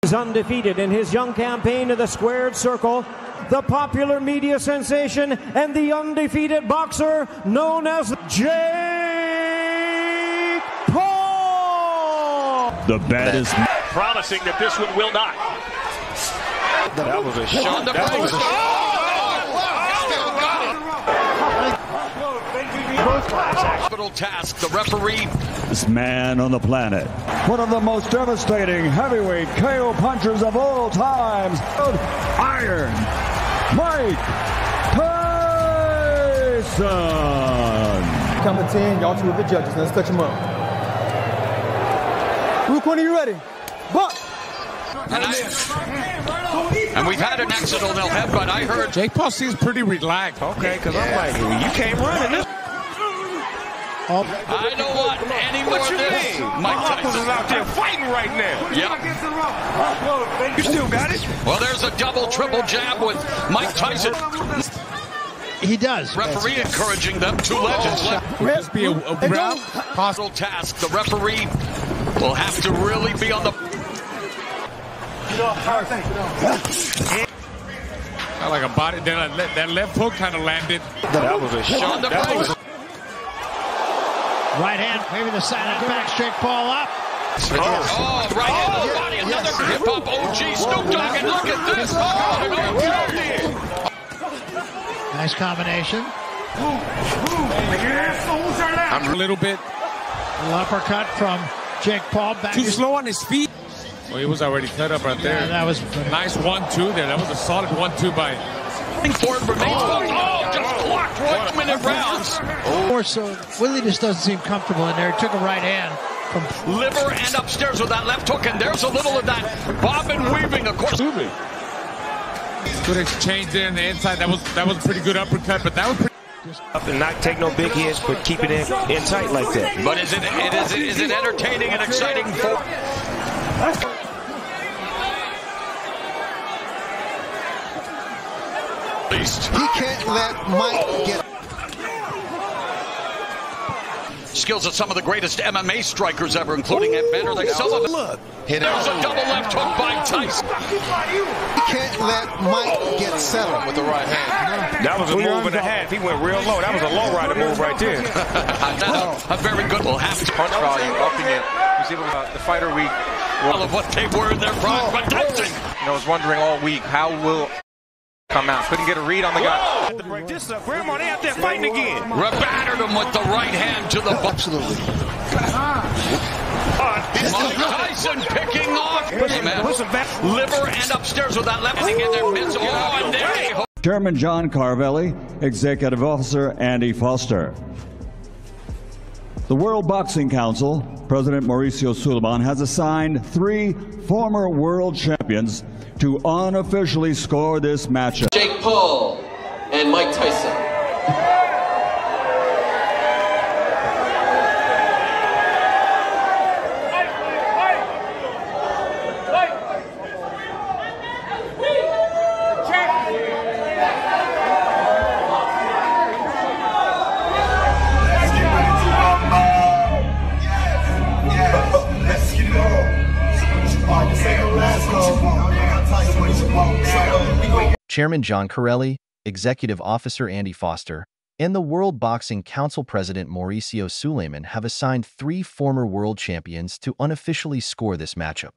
Is undefeated in his young campaign of the Squared Circle, the popular media sensation and the undefeated boxer known as Jake Paul. The bet is promising that this one will not. That was a shot. Capital task, the referee. this man on the planet. One of the most devastating heavyweight KO punchers of all times. Iron Mike Tyson. Count to 10, y'all two are the judges. Let's touch them up. Luke, when are you ready? Buck! And we've had an accidental headbutt. I heard Jake Paul seems pretty relaxed. Okay, because I'm like, you can't run in this. I don't want any more of this. Mike Tyson is out there fighting right now. Yep. You still got it? Well, there's a double, triple jab with Mike Tyson. He does. Referee encouraging them. Two legends left. Would this be a round? Possible task. The referee will have to really be on the. Not like a body. That left hook kind of landed. That was a shot. That was Right hand, maybe the silent back, Jake Paul up. Oh, right hand to the body. Another hip-hop OG Snoop Dogg. And look at this. Nice combination. I'm a little bit Uppercut from Jake Paul. Back too slow on his feet. Well, he was already cut up right there. Yeah, that was nice 1-2 there. That was a solid 1-2 by. Forward remains. Oh, just blocked 1 minute rounds. More so, Willie just doesn't seem comfortable in there. He took a right hand from liver and upstairs with that left hook, and there's a little of that bobbing weaving, of course. Good exchange there in the inside. That was a pretty good uppercut, but that was pretty. Up and not take no big hits, but keep it in tight like that. But is it entertaining and exciting for? He can't let Mike get. Skills of some of the greatest MMA strikers ever, including Evander. Like some of them. Look, there's a double left hook by Tyson. He can't let Mike get settled with the right hand. That was a move and a half. He went real low. That was a low rider move right there. A very good. We'll have to punch value, upping it. You see the fighter week. All of what they were in their prime, but Tyson. I was wondering all week how will come out. Couldn't get a read on the guy. Had to break this up. Grandma, they out there fighting again. Battered him with the right hand to the. Absolutely. Mike Tyson picking off. Liver and upstairs with that left in their midst. Oh, and there. Chairman John Carvelli, Executive Officer Andy Foster. The World Boxing Council, President Mauricio Suleiman, has assigned 3 former world champions to unofficially score this matchup. Jake Paul and Mike Tyson. Chairman John Carvelli, Executive Officer Andy Foster, and the World Boxing Council President Mauricio Suleiman have assigned 3 former world champions to unofficially score this matchup.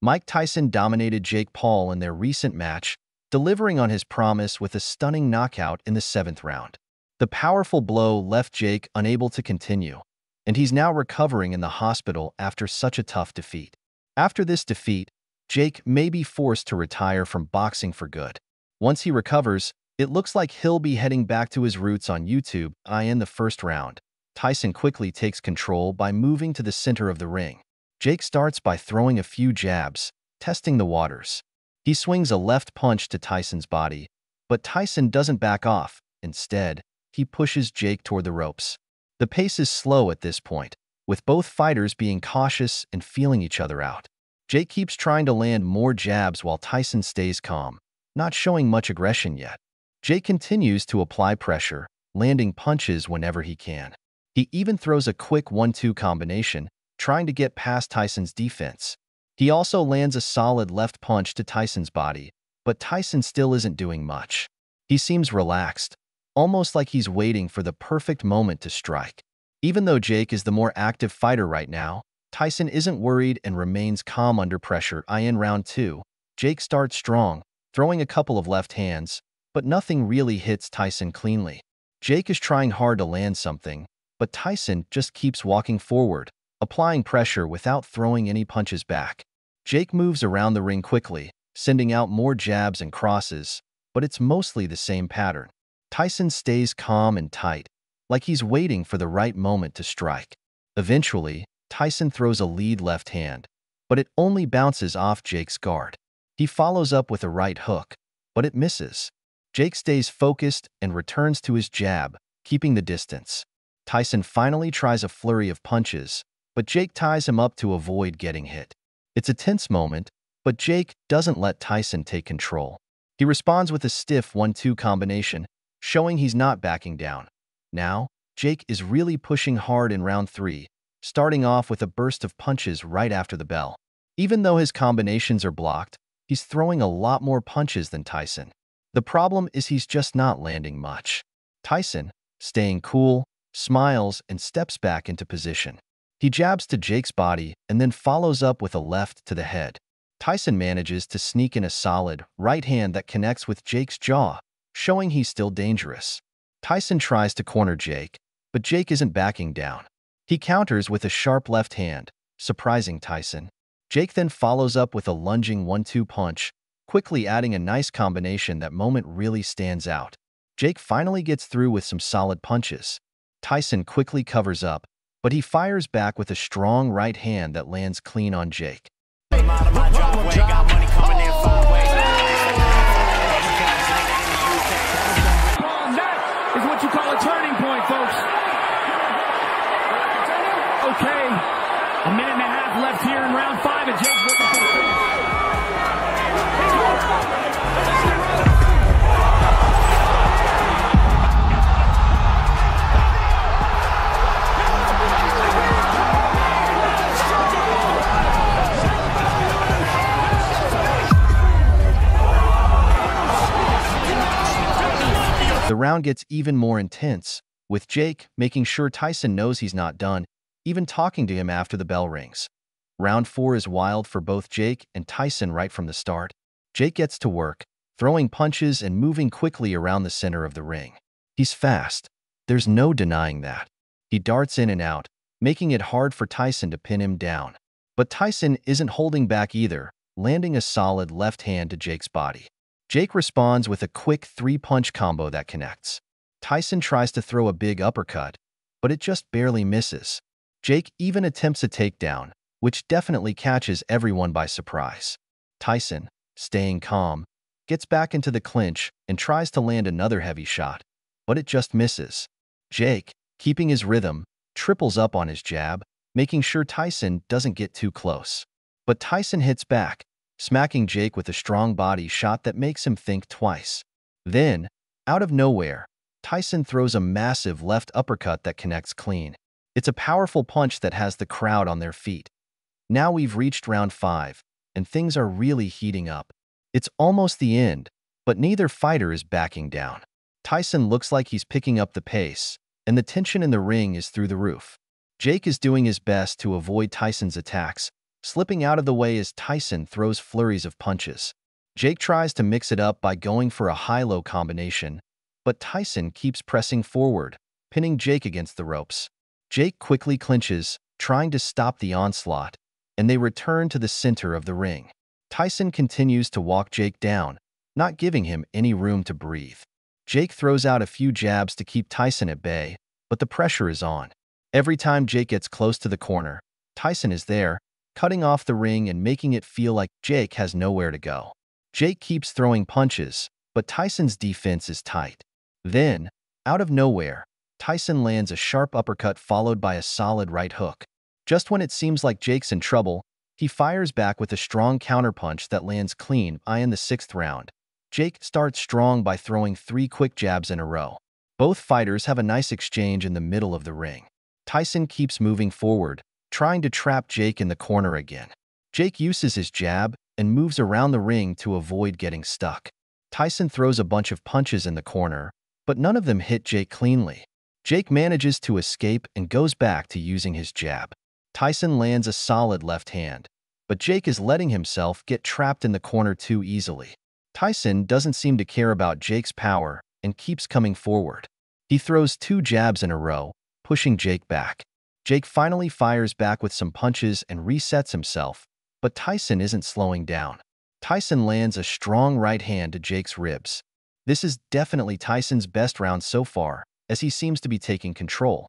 Mike Tyson dominated Jake Paul in their recent match, delivering on his promise with a stunning knockout in the 7th round. The powerful blow left Jake unable to continue, and he's now recovering in the hospital after such a tough defeat. After this defeat, Jake may be forced to retire from boxing for good. Once he recovers, it looks like he'll be heading back to his roots on YouTube. In the 1st round, Tyson quickly takes control by moving to the center of the ring. Jake starts by throwing a few jabs, testing the waters. He swings a left punch to Tyson's body, but Tyson doesn't back off. Instead, he pushes Jake toward the ropes. The pace is slow at this point, with both fighters being cautious and feeling each other out. Jake keeps trying to land more jabs while Tyson stays calm, not showing much aggression yet. Jake continues to apply pressure, landing punches whenever he can. He even throws a quick 1-2 combination, trying to get past Tyson's defense. He also lands a solid left punch to Tyson's body, but Tyson still isn't doing much. He seems relaxed, almost like he's waiting for the perfect moment to strike. Even though Jake is the more active fighter right now, Tyson isn't worried and remains calm under pressure. In round 2, Jake starts strong, throwing a couple of left hands, but nothing really hits Tyson cleanly. Jake is trying hard to land something, but Tyson just keeps walking forward, applying pressure without throwing any punches back. Jake moves around the ring quickly, sending out more jabs and crosses, but it's mostly the same pattern. Tyson stays calm and tight, like he's waiting for the right moment to strike. Eventually, Tyson throws a lead left hand, but it only bounces off Jake's guard. He follows up with a right hook, but it misses. Jake stays focused and returns to his jab, keeping the distance. Tyson finally tries a flurry of punches, but Jake ties him up to avoid getting hit. It's a tense moment, but Jake doesn't let Tyson take control. He responds with a stiff 1-2 combination, showing he's not backing down. Now, Jake is really pushing hard in round 3, starting off with a burst of punches right after the bell. Even though his combinations are blocked, he's throwing a lot more punches than Tyson. The problem is he's just not landing much. Tyson, staying cool, smiles and steps back into position. He jabs to Jake's body and then follows up with a left to the head. Tyson manages to sneak in a solid right hand that connects with Jake's jaw, showing he's still dangerous. Tyson tries to corner Jake, but Jake isn't backing down. He counters with a sharp left hand, surprising Tyson. Jake then follows up with a lunging 1-2 punch, quickly adding a nice combination. That moment really stands out. Jake finally gets through with some solid punches. Tyson quickly covers up, but he fires back with a strong right hand that lands clean on Jake. That is what you call a turning point, folks. Okay, a minute and a half left here in round 5, and Jake's looking for the finish. The round gets even more intense, with Jake making sure Tyson knows he's not done, even talking to him after the bell rings. Round 4 is wild for both Jake and Tyson right from the start. Jake gets to work, throwing punches and moving quickly around the center of the ring. He's fast. There's no denying that. He darts in and out, making it hard for Tyson to pin him down. But Tyson isn't holding back either, landing a solid left hand to Jake's body. Jake responds with a quick 3-punch combo that connects. Tyson tries to throw a big uppercut, but it just barely misses. Jake even attempts a takedown, which definitely catches everyone by surprise. Tyson, staying calm, gets back into the clinch and tries to land another heavy shot, but it just misses. Jake, keeping his rhythm, triples up on his jab, making sure Tyson doesn't get too close. But Tyson hits back, smacking Jake with a strong body shot that makes him think twice. Then, out of nowhere, Tyson throws a massive left uppercut that connects clean. It's a powerful punch that has the crowd on their feet. Now we've reached round 5, and things are really heating up. It's almost the end, but neither fighter is backing down. Tyson looks like he's picking up the pace, and the tension in the ring is through the roof. Jake is doing his best to avoid Tyson's attacks, slipping out of the way as Tyson throws flurries of punches. Jake tries to mix it up by going for a high-low combination, but Tyson keeps pressing forward, pinning Jake against the ropes. Jake quickly clinches, trying to stop the onslaught, and they return to the center of the ring. Tyson continues to walk Jake down, not giving him any room to breathe. Jake throws out a few jabs to keep Tyson at bay, but the pressure is on. Every time Jake gets close to the corner, Tyson is there, cutting off the ring and making it feel like Jake has nowhere to go. Jake keeps throwing punches, but Tyson's defense is tight. Then, out of nowhere, Tyson lands a sharp uppercut followed by a solid right hook. Just when it seems like Jake's in trouble, he fires back with a strong counterpunch that lands clean. In the 6th round, Jake starts strong by throwing 3 quick jabs in a row. Both fighters have a nice exchange in the middle of the ring. Tyson keeps moving forward, trying to trap Jake in the corner again. Jake uses his jab and moves around the ring to avoid getting stuck. Tyson throws a bunch of punches in the corner, but none of them hit Jake cleanly. Jake manages to escape and goes back to using his jab. Tyson lands a solid left hand, but Jake is letting himself get trapped in the corner too easily. Tyson doesn't seem to care about Jake's power and keeps coming forward. He throws 2 jabs in a row, pushing Jake back. Jake finally fires back with some punches and resets himself, but Tyson isn't slowing down. Tyson lands a strong right hand to Jake's ribs. This is definitely Tyson's best round so far, as he seems to be taking control.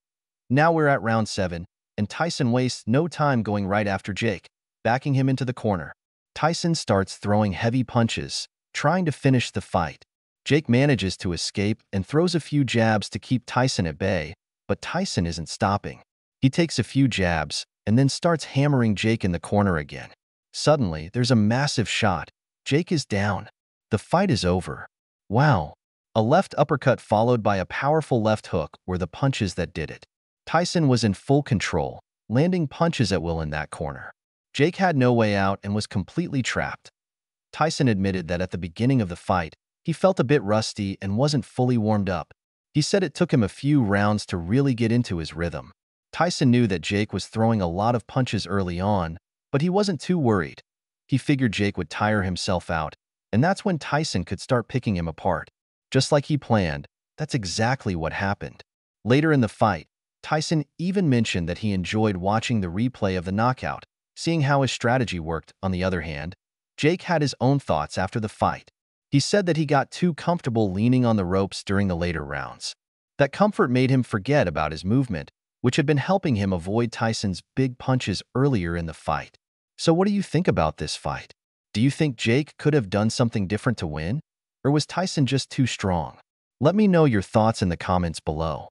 Now we're at round 7, and Tyson wastes no time going right after Jake, backing him into the corner. Tyson starts throwing heavy punches, trying to finish the fight. Jake manages to escape and throws a few jabs to keep Tyson at bay, but Tyson isn't stopping. He takes a few jabs and then starts hammering Jake in the corner again. Suddenly, there's a massive shot. Jake is down. The fight is over. Wow. A left uppercut followed by a powerful left hook were the punches that did it. Tyson was in full control, landing punches at will in that corner. Jake had no way out and was completely trapped. Tyson admitted that at the beginning of the fight, he felt a bit rusty and wasn't fully warmed up. He said it took him a few rounds to really get into his rhythm. Tyson knew that Jake was throwing a lot of punches early on, but he wasn't too worried. He figured Jake would tire himself out, and that's when Tyson could start picking him apart. Just like he planned, that's exactly what happened. Later in the fight, Tyson even mentioned that he enjoyed watching the replay of the knockout, seeing how his strategy worked. On the other hand, Jake had his own thoughts after the fight. He said that he got too comfortable leaning on the ropes during the later rounds. That comfort made him forget about his movement, which had been helping him avoid Tyson's big punches earlier in the fight. So what do you think about this fight? Do you think Jake could have done something different to win? Or was Tyson just too strong? Let me know your thoughts in the comments below.